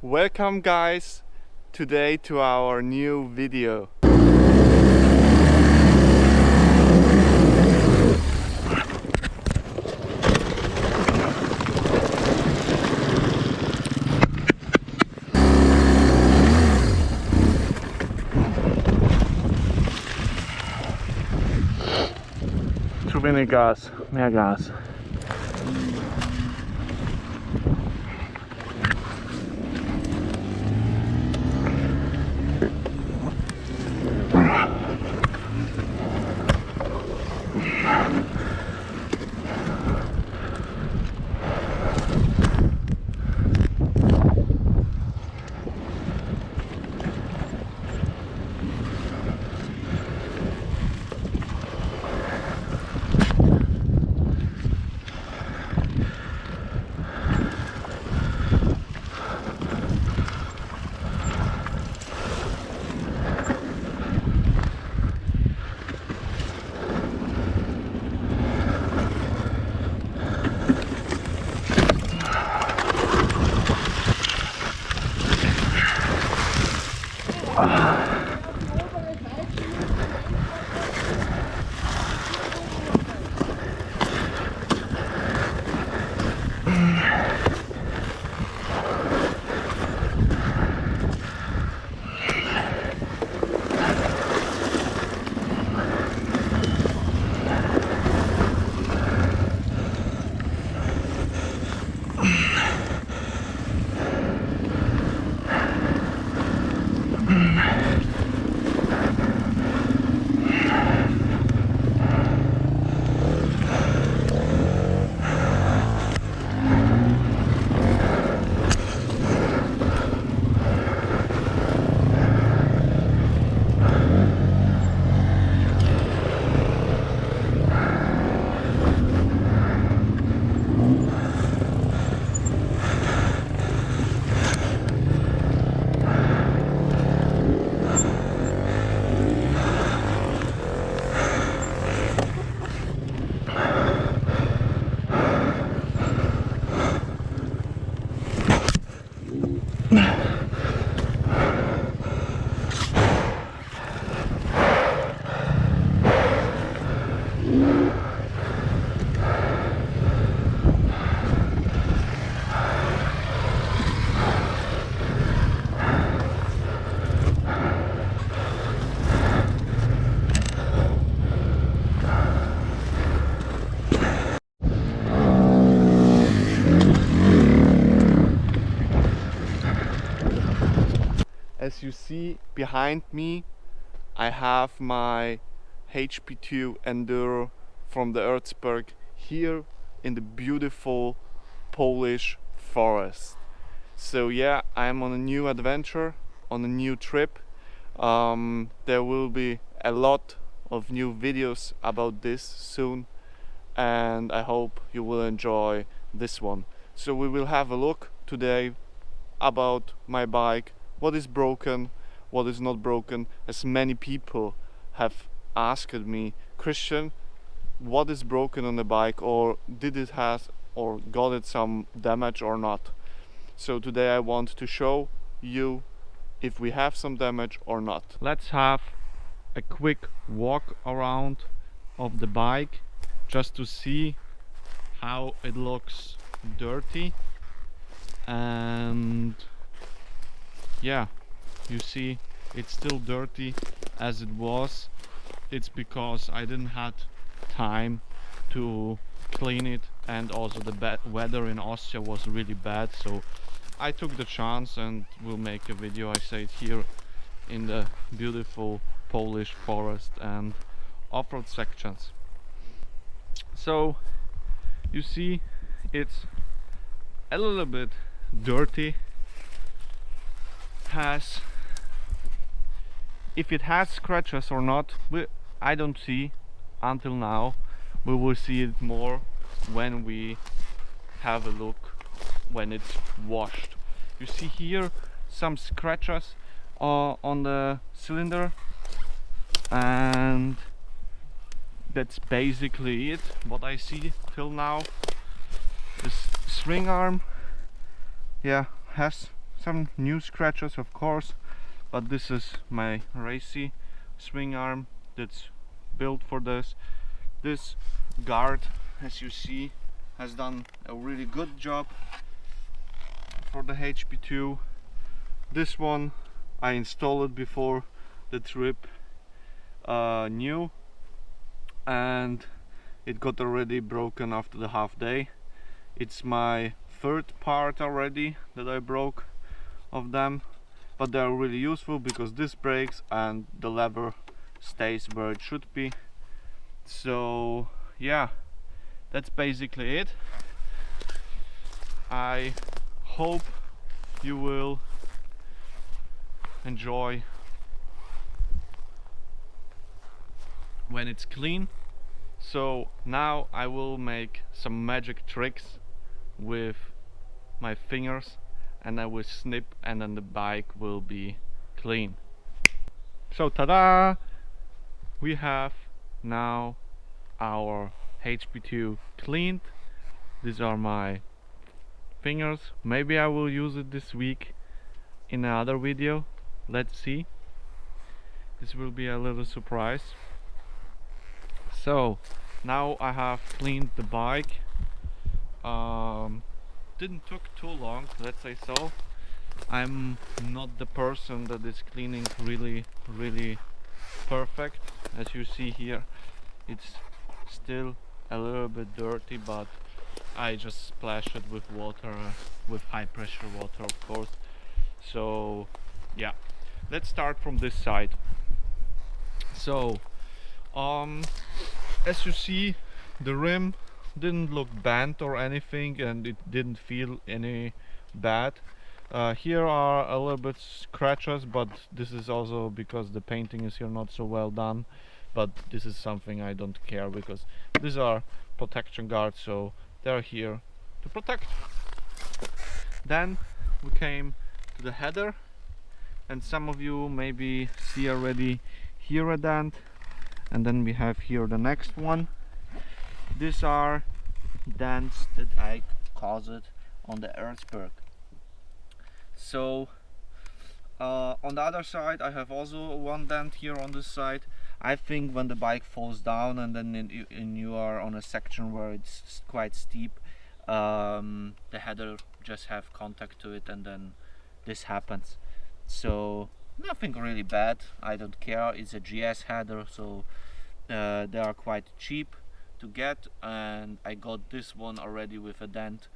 Welcome guys today to our new video. Zu wenig Gas, mehr Gas. As you see behind me, I have my HP2 Enduro from the Erzberg here in the beautiful Polish forest. So yeah, I'm on a new adventure, on a new trip. There will be a lot of new videos about this soon, and I hope you will enjoy this one. So we will have a look today about my bike, what is broken, what is not broken, as many people have asked me, Christian, what is broken on the bike, or did it have or got it some damage or not. So today I want to show you if we have some damage or not. Let's have a quick walk around of the bike just to see how it looks dirty. And yeah, you see it's still dirty as it was. It's because I didn't have time to clean it, and also the weather in Austria was really bad, so I took the chance and will make a video. I say it here in the beautiful Polish forest and off-road sections. So you see it's a little bit dirty. If it has scratches or not, I don't see until now. We will see it more when we have a look when it's washed. You see here some scratches on the cylinder, and that's basically it what I see till now. This swing arm, yeah, has some new scratches of course, but this is my racy swing arm that's built for this. This guard, as you see, has done a really good job for the HP2. This one I installed before the trip new, and it got already broken after the half day. It's my third part already that I broke of them, but they are really useful because this breaks and the lever stays where it should be. So yeah, that's basically it. I hope you will enjoy when it's clean. So now I will make some magic tricks with my fingers, and I will snip, and then the bike will be clean. So ta-da! We have now our HP2 cleaned. These are my fingers. Maybe I will use it this week in another video. Let's see. This will be a little surprise. So now I have cleaned the bike. Didn't took too long, let's say so. I'm not the person that is cleaning really perfect. As you see here, it's still a little bit dirty, but I just splash it with water, with high pressure water of course. So yeah, let's start from this side. So as you see, the rim didn't look bent or anything, and it didn't feel any bad. Here are a little bit scratches, but this is also because the painting is here not so well done. But this is something I don't care, because these are protection guards, so they're here to protect. Then we came to the header, and some of you maybe see already here a dent, and then we have here the next one. These are dents that I caused on the Erzberg. So on the other side I have also one dent here on this side. I think when the bike falls down and then you are on a section where it's quite steep, the header just have contact to it, and then this happens. So nothing really bad, I don't care. It's a GS header, so they are quite cheap to get, and I got this one already with a dent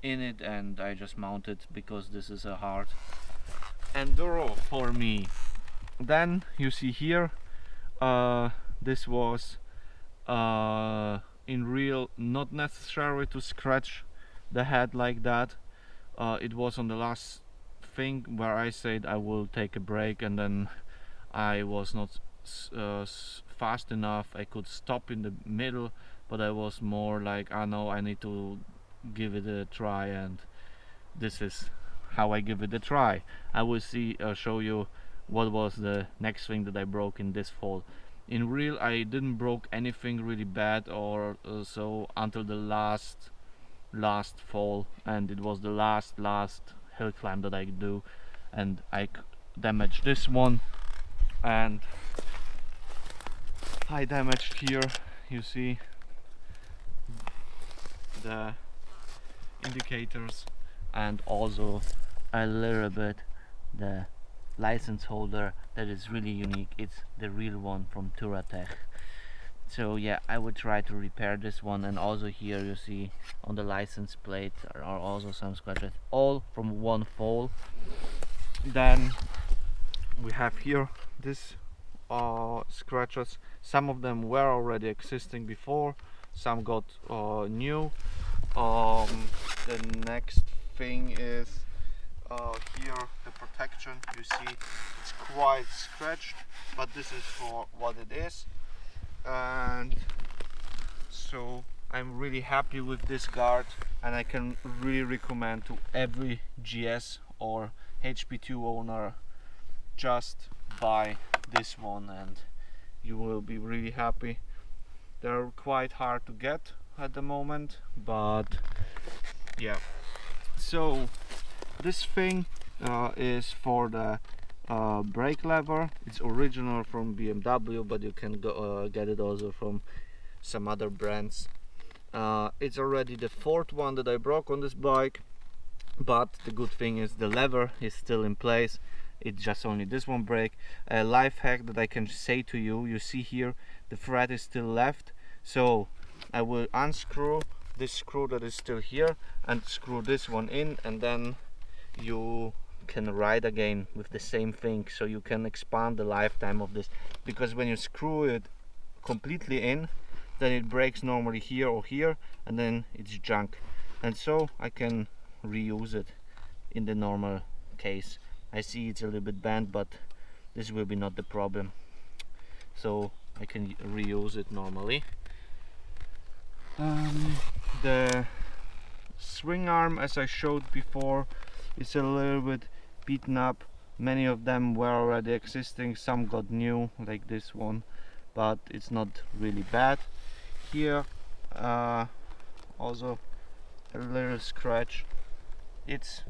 in it, and I just mounted because this is a hard enduro for me. Then you see here, this was in real not necessary to scratch the head like that. It was on the last thing where I said I will take a break, and then I was not fast enough. I could stop in the middle, but I was more like, I know I need to give it a try, and this is how I give it a try. I will show you what was the next thing that I broke in this fall. In real, I didn't broke anything really bad or so until the last fall, and it was the last hill climb that I do, and I damaged this one, and I damaged here, you see the indicators, and also a little bit the license holder that is really unique. It's the real one from Touratech. So yeah, I would try to repair this one, and also here you see on the license plate are also some scratches, all from one fall. Then we have here this scratches. Some of them were already existing before, some got new. The next thing is here the protection. You see it's quite scratched, but this is for what it is, and so I'm really happy with this guard, and I can really recommend to every GS or HP2 owner, just buy this one and you will be really happy. They're quite hard to get at the moment, but yeah. So this thing is for the brake lever. It's original from BMW, but you can get it also from some other brands. It's already the fourth one that I broke on this bike, but the good thing is the lever is still in place. It's just only this one break. A life hack that I can say to you, you see here the thread is still left, so I will unscrew this screw that is still here and screw this one in, and then you can ride again with the same thing, so you can expand the lifetime of this, because when you screw it completely in, then it breaks normally here or here, and then it's junk. And so I can reuse it in the normal case. I see it's a little bit bent, but this will be not the problem, so I can reuse it normally. The swing arm, as I showed before, is a little bit beaten up. Many of them were already existing, some got new like this one, but it's not really bad. Here also a little scratch. It's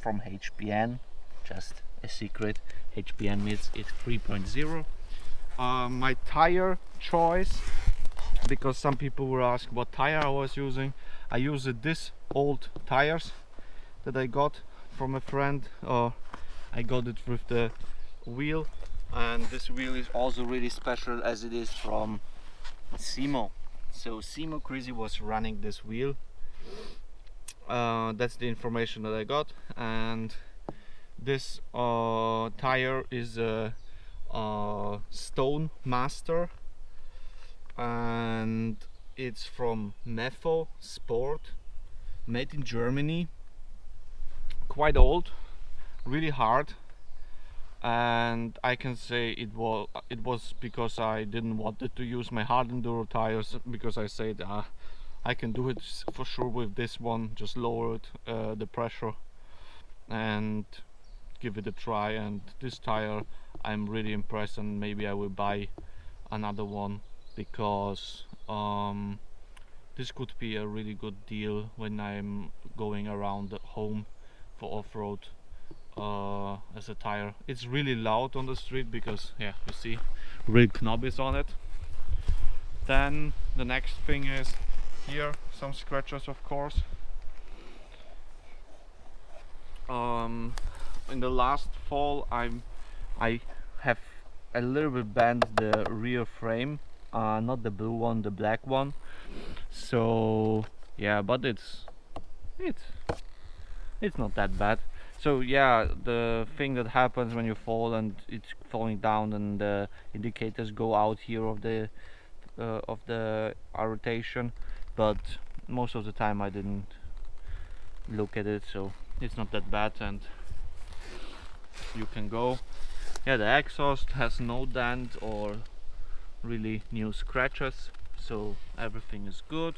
from HPN, just a secret. HPN means it's 3.0. My tire choice, because some people were asked what tire I was using. I used this old tires that I got from a friend. I got it with the wheel, and this wheel is also really special as it is from Simo. So Simo Crazy was running this wheel. That's the information that I got, and this tire is a Stone Master, and it's from Mefo Sport, made in Germany. Quite old, really hard, and I can say it was because I didn't wanted to use my hard enduro tires, because I said I can do it for sure with this one, just lower it, the pressure, and give it a try. And this tire, I'm really impressed, and maybe I will buy another one, because this could be a really good deal when I'm going around home for off-road as a tire. It's really loud on the street because, yeah, you see real knobbies on it. Then the next thing is here some scratches, of course. In the last fall I have a little bit bent the rear frame, not the blue one, the black one. So yeah, but it's not that bad. So yeah, the thing that happens when you fall and it's falling down, and the indicators go out here of the rotation, but most of the time I didn't look at it, so it's not that bad, and you can go. Yeah, the exhaust has no dent or really new scratches, so everything is good.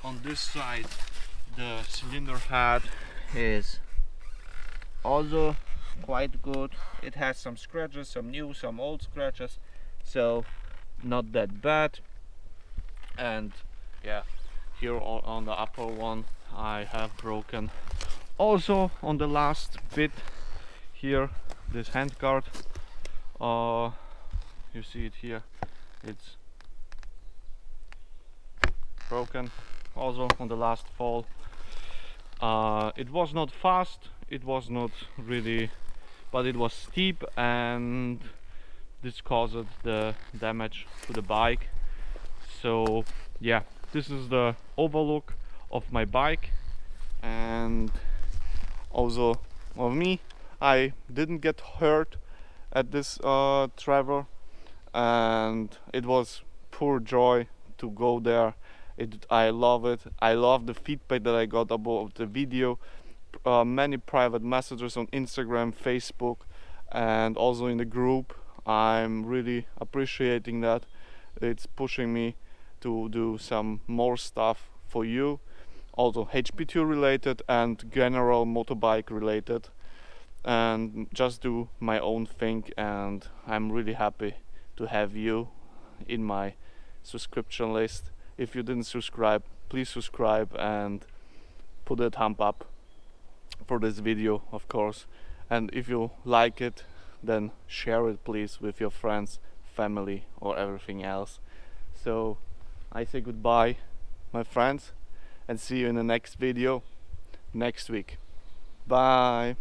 On this side, the cylinder head is also quite good. It has some scratches, some new, some old scratches, so not that bad. And yeah, here on the upper one I have broken. Also on the last bit here, this handguard, you see it here, it's broken also on the last fall. It was not fast, it was not really, but it was steep, and this caused the damage to the bike. So yeah, this is the overlook of my bike, and also of me. I didn't get hurt at this travel, and it was pure joy to go there. I love it. I love the feedback that I got about the video. Many private messages on Instagram, Facebook, and also in the group. I'm really appreciating that. It's pushing me to do some more stuff for you, also HP2 related and general motorbike related, and just do my own thing. And I'm really happy to have you in my subscription list. If you didn't subscribe, please subscribe and put a thumb up for this video, of course. and if you like it, then share it please with your friends, family, or everything else. So I say goodbye, my friends, and see you in the next video next week. Bye.